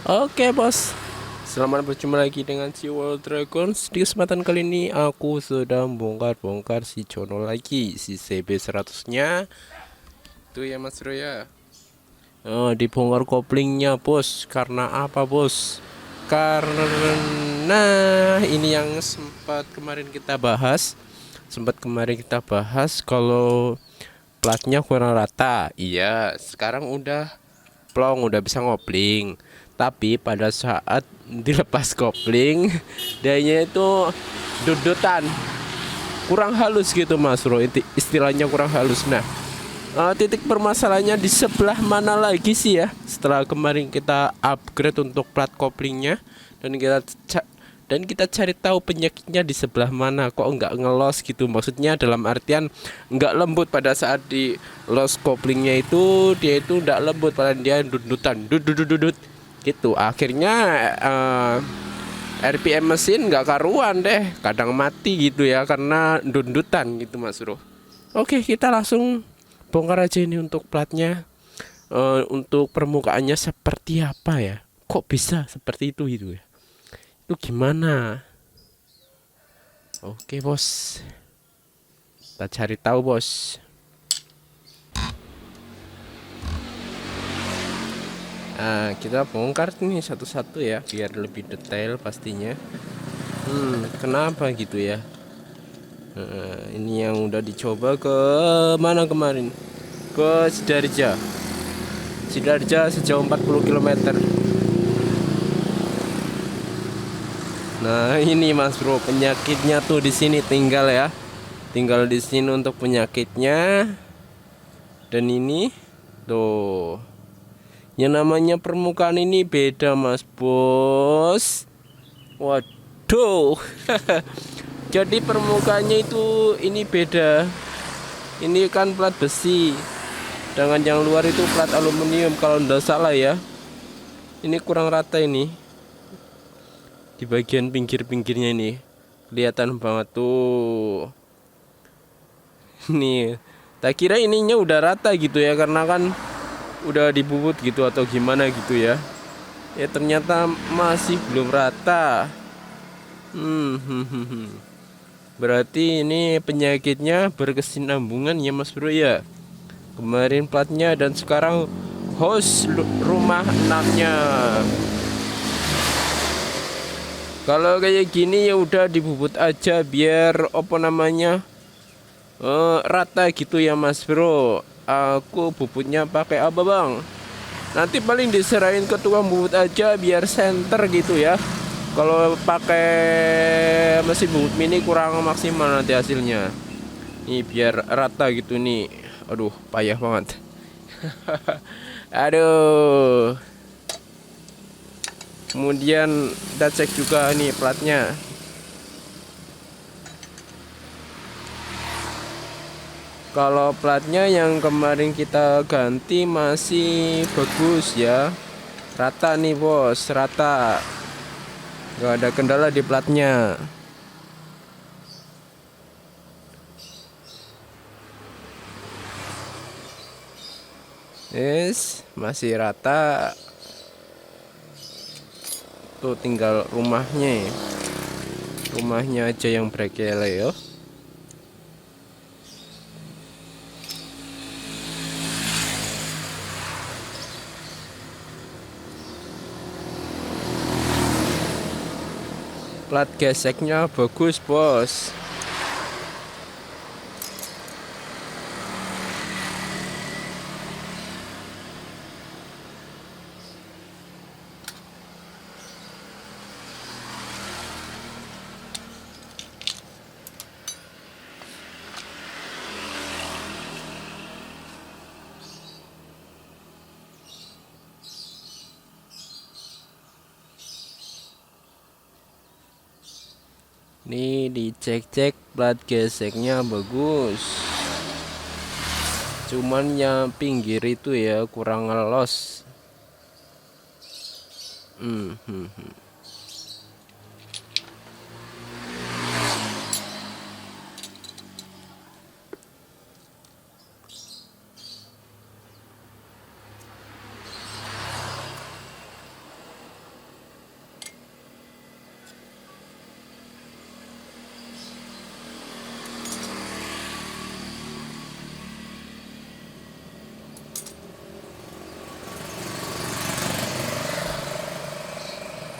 Oke bos, selamat berjumpa lagi dengan si World Dragons. Di kesempatan kali ini aku sedang bongkar-bongkar si Jono lagi, si CB 100-nya. Itu ya Mas Bro ya. Dibongkar koplingnya bos. Karena apa bos? Karena ini yang sempat kemarin kita bahas kalau platnya kurang rata. Iya, sekarang udah plong, udah bisa ngopling. Tapi pada saat dilepas kopling, dianya itu dudutan, kurang halus gitu Mas Bro. Istilahnya kurang halus. Nah, titik permasalahannya di sebelah mana lagi sih ya? Setelah kemarin kita upgrade untuk plat koplingnya dan kita cari tahu penyakitnya di sebelah mana, kok nggak ngelos gitu. Maksudnya dalam artian nggak lembut. Pada saat di los koplingnya itu dia itu nggak lembut, padahal dia dudutan dudut gitu. Akhirnya RPM mesin nggak karuan deh, kadang mati gitu ya karena dundutan gitu Mas Bro. Oke, kita langsung bongkar aja ini untuk platnya. Untuk permukaannya seperti apa ya, kok bisa seperti itu gitu ya, itu gimana? Oke bos, kita cari tahu bos. Kita bongkar nih satu-satu ya biar lebih detail pastinya. Kenapa gitu ya? Ini yang udah dicoba ke mana kemarin? Ke Sidarja sejauh 40 km. Nah, ini Mas Bro, penyakitnya tuh di sini tinggal ya. Tinggal di sini untuk penyakitnya. Dan ini tuh. Yang namanya permukaan ini beda Mas Bos. Waduh. Jadi permukaannya itu ini beda. Ini kan plat besi. Dengan yang luar itu plat aluminium kalau ndak salah ya. Ini kurang rata ini. Di bagian pinggir-pinggirnya ini kelihatan banget tuh. Nih, tak kira ininya udah rata gitu ya, karena kan udah dibubut gitu atau gimana gitu ya. Ya ternyata masih belum rata. Berarti ini penyakitnya berkesinambungan ya Mas Bro ya. Kemarin platnya dan sekarang host rumah enamnya. Kalau kayak gini ya udah dibubut aja biar apa namanya rata gitu ya Mas Bro. Aku bubutnya pakai apa bang? Nanti paling diserahin ke tukang bubut aja biar center gitu ya. Kalau pakai mesin bubut mini kurang maksimal nanti hasilnya. Nih biar rata gitu nih. Aduh payah banget. Aduh. Kemudian kita cek juga nih platnya. Kalau platnya yang kemarin kita ganti masih bagus ya. Rata nih bos, rata. Gak ada kendala di platnya. Masih rata. Tuh tinggal rumahnya. Rumahnya aja yang brekele ya. Plat geseknya bagus bos. Nih dicek-cek plat geseknya bagus. Cuman yang pinggir itu ya kurang ngelos.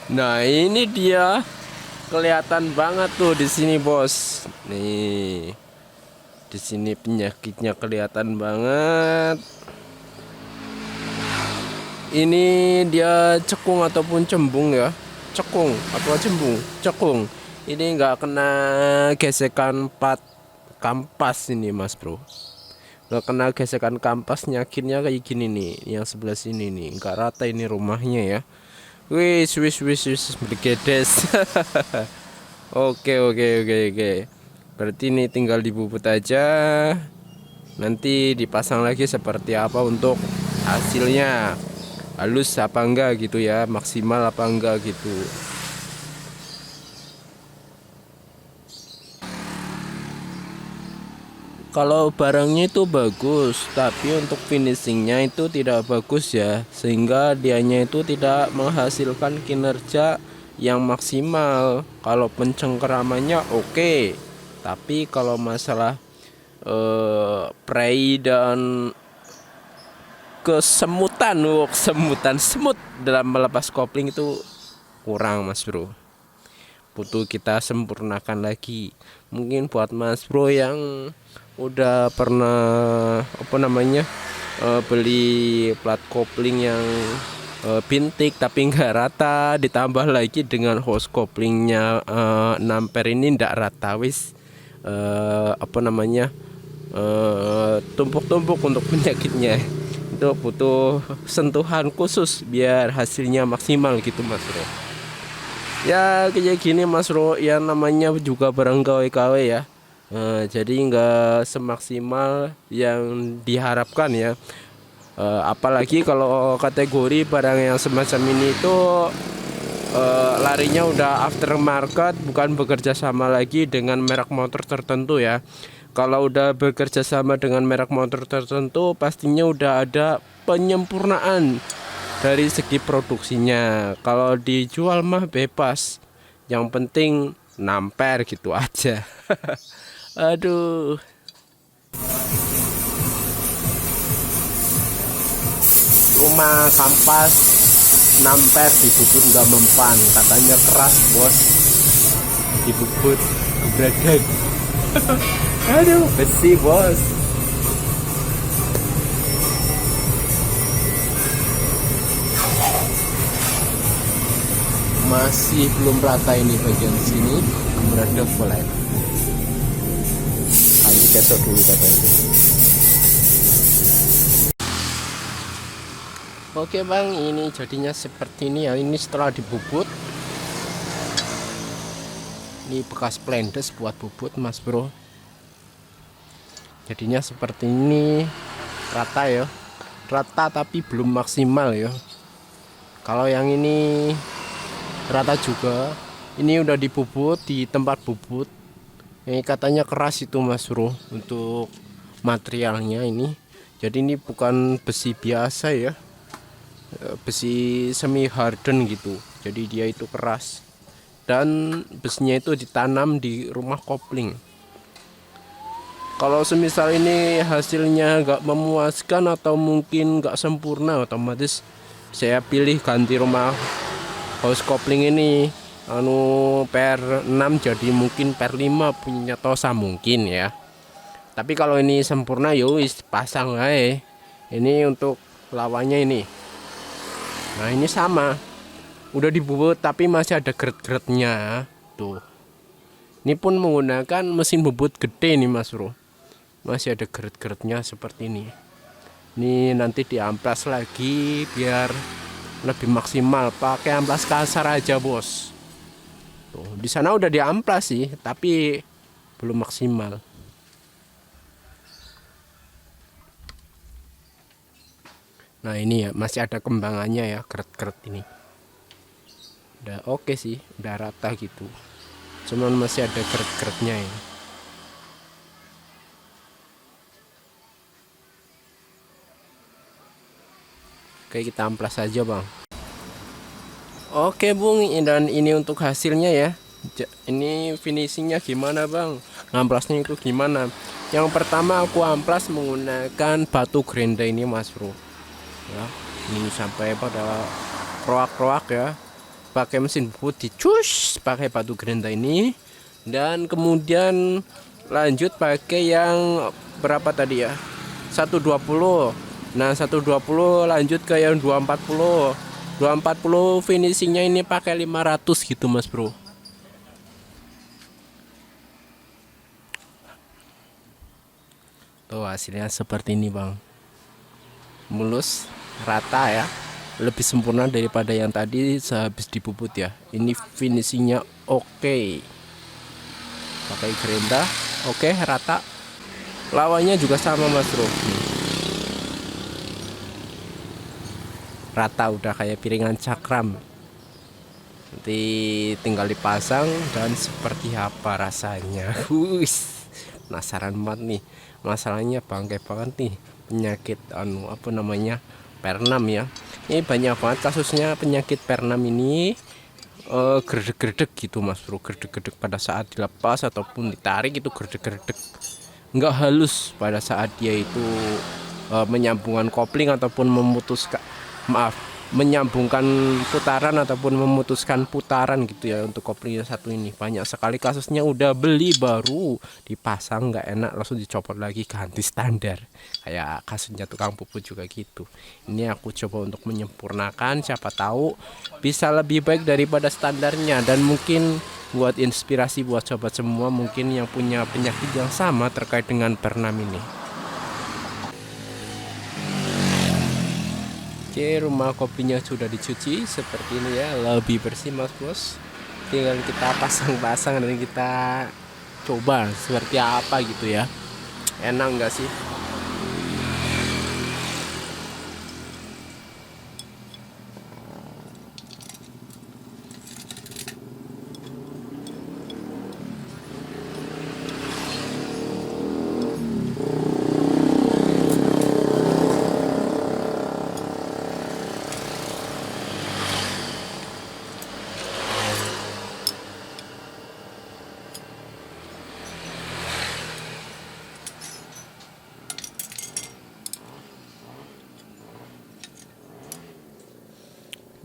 Nah, ini dia kelihatan banget tuh di sini, Bos. Nih, di sini penyakitnya kelihatan banget. Ini dia cekung ataupun cembung ya. Cekung atau cembung? Cekung. Ini nggak kena gesekan plat kampas ini, Mas Bro. Nggak kena gesekan kampasnya, akhirnya kayak gini nih. Yang sebelah sini nih, nggak rata ini rumahnya ya. Wis bergedes. Oke. Berarti ini tinggal dibubut aja. Nanti dipasang lagi seperti apa untuk hasilnya. Halus apa enggak gitu ya, maksimal apa enggak gitu. Kalau barangnya itu bagus, tapi untuk finishingnya itu tidak bagus ya, sehingga dianya itu tidak menghasilkan kinerja yang maksimal. Kalau pencengkeramannya oke, tapi kalau masalah prei dan kesemutan, semut dalam melepas kopling itu kurang, Mas Bro. Butuh kita sempurnakan lagi. Mungkin buat Mas Bro yang udah pernah beli plat kopling yang bintik tapi nggak rata, ditambah lagi dengan hose koplingnya 6 ampere ini ndak rata, wis tumpuk-tumpuk untuk penyakitnya. Itu butuh sentuhan khusus biar hasilnya maksimal gitu, Mas Bro. Ya kayak gini, Mas Bro, ya namanya juga barang KW-KW ya. Jadi nggak semaksimal yang diharapkan ya. Apalagi kalau kategori barang yang semacam ini itu larinya udah aftermarket, bukan bekerja sama lagi dengan merek motor tertentu ya. Kalau udah bekerja sama dengan merek motor tertentu, pastinya udah ada penyempurnaan dari segi produksinya. Kalau dijual mah bebas, yang penting namper gitu aja. Aduh, rumah kampas namper dibubut nggak mempan, katanya keras, Bos. Dibubut gebradek. Aduh, besi, Bos. Masih belum rata ini bagian sini, berada flat. Lanjut besok dulu katanya. Oke Bang, ini jadinya seperti ini ya. Ini setelah dibubut. Ini bekas plendes buat bubut, Mas Bro. Jadinya seperti ini, rata ya. Rata tapi belum maksimal ya. Kalau yang ini rata juga. Ini udah dibubut di tempat bubut. Ini katanya keras itu, Mas Bro, untuk materialnya ini. Jadi ini bukan besi biasa ya, besi semi harden gitu. Jadi dia itu keras. Dan besinya itu ditanam di rumah kopling. Kalau semisal ini hasilnya nggak memuaskan atau mungkin nggak sempurna, otomatis saya pilih ganti rumah house kopling ini per 6 jadi mungkin per 5 punya Tosa mungkin ya. Tapi kalau ini sempurna yowis pasang aja. Ini untuk lawannya ini. Nah ini sama, udah dibubut tapi masih ada gret-gretnya tuh. Ini pun menggunakan mesin bubut gede nih, Mas Bro. Masih ada geret-geretnya seperti ini. Ini nanti diamplas lagi biar lebih maksimal. Pakai amplas kasar aja, Bos. Tuh, di sana udah diamplas sih, tapi belum maksimal. Nah, ini ya masih ada kembangannya ya, geret-geret ini. Udah oke sih, udah rata gitu. Cuman masih ada geret-geretnya ya. Oke, kita amplas saja, Bang. Oke, Bung, dan ini untuk hasilnya ya. Ini finishingnya gimana, Bang? Ngamplasnya itu gimana? Yang pertama aku amplas menggunakan batu grenda ini, Mas Bro. Ya, ini sampai pada kroak-kroak ya. pakai mesin bubut dicus pakai batu gerinda ini, dan kemudian lanjut pakai yang berapa tadi ya, 120. Nah 120 lanjut ke yang 240. 240 finishingnya ini pakai 500 gitu mas bro. Tuh hasilnya seperti ini bang, mulus rata ya, lebih sempurna daripada yang tadi sehabis dibubut ya. Ini finishingnya oke, pakai gerinda oke rata. Lawannya juga sama mas bro, rata udah kayak piringan cakram. Nanti tinggal dipasang dan seperti apa rasanya. Penasaran banget nih. Masalahnya bangke banget nih penyakit apa namanya, pernam ya. Ini banyak banget kasusnya penyakit pernam ini, gerdek-gerdek gitu mas bro. Gerdek-gerdek pada saat dilepas ataupun ditarik itu gerdek-gerdek, nggak halus pada saat dia itu menyambungkan kopling ataupun menyambungkan putaran ataupun memutuskan putaran gitu ya. Untuk koplingnya satu ini banyak sekali kasusnya, udah beli baru dipasang nggak enak langsung dicopot lagi ganti standar, kayak kasusnya tukang pupuk juga gitu. Ini aku coba untuk menyempurnakan, siapa tahu bisa lebih baik daripada standarnya, dan mungkin buat inspirasi buat sobat semua mungkin yang punya penyakit yang sama terkait dengan pernam ini. Oke, rumah kopinya sudah dicuci seperti ini ya, lebih bersih mas bos. Tinggal kita pasang-pasang dan kita coba seperti apa gitu ya. Enak nggak sih?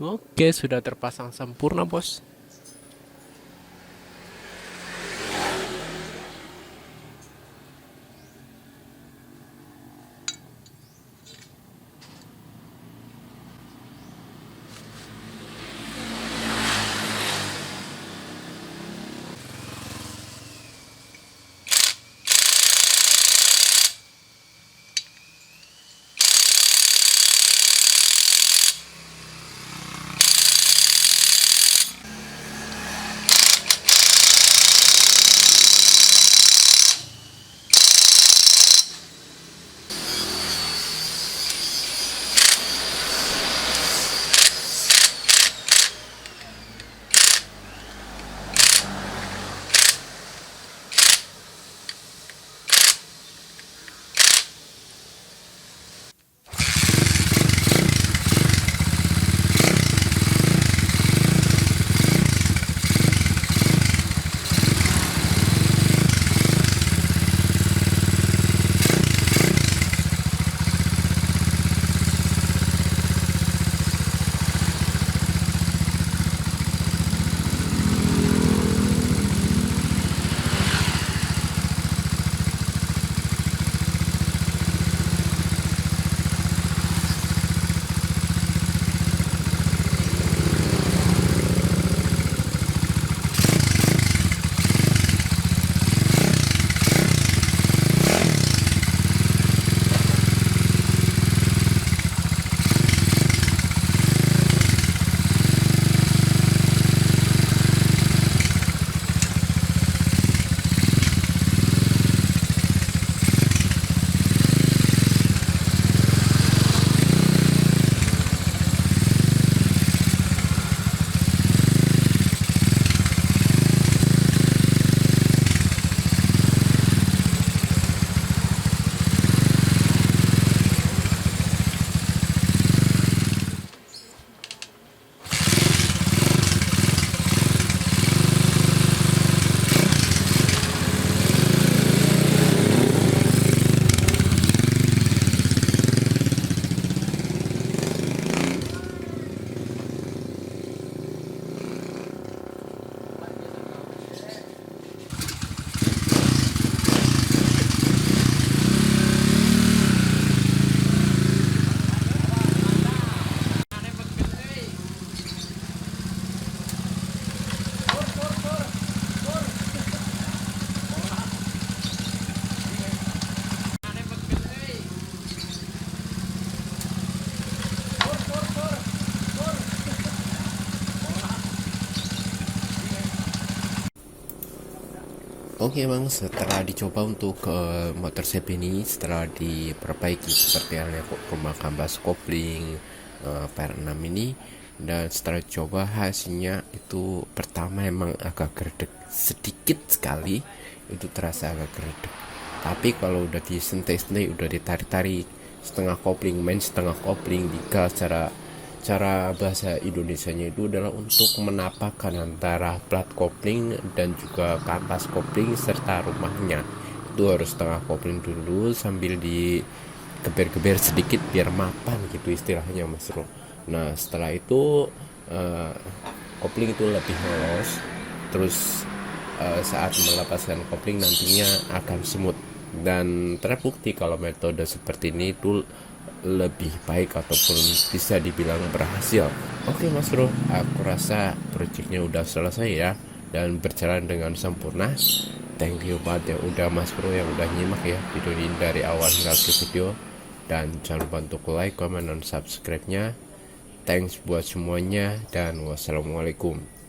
Oke, sudah terpasang sempurna bos. Oke bang, setelah dicoba untuk motor CB ini setelah diperbaiki seperti halnya rumah kanvas kopling PR6 ini, dan setelah dicoba hasilnya itu pertama emang agak gerdek sedikit sekali, itu terasa agak gerdek. Tapi kalau udah disentai-sentai, udah ditarik-tarik setengah kopling, main setengah kopling, digas, cara bahasa Indonesianya itu adalah untuk menapakan antara plat kopling dan juga kanvas kopling serta rumahnya. Itu harus setengah kopling dulu sambil digeber-geber sedikit biar mapan gitu istilahnya Mas Bro. Nah setelah itu eh, kopling itu lebih lolos, terus saat melepaskan kopling nantinya akan smooth, dan terbukti kalau metode seperti ini itu lebih baik ataupun bisa dibilang berhasil. Oke Mas Bro, aku rasa proyeknya udah selesai ya dan berjalan dengan sempurna. Thank you banget ya udah Mas Bro yang udah nyimak ya video ini dari awal hingga akhir video, dan jangan lupa untuk like, comment, dan subscribe-nya. Thanks buat semuanya dan wassalamualaikum.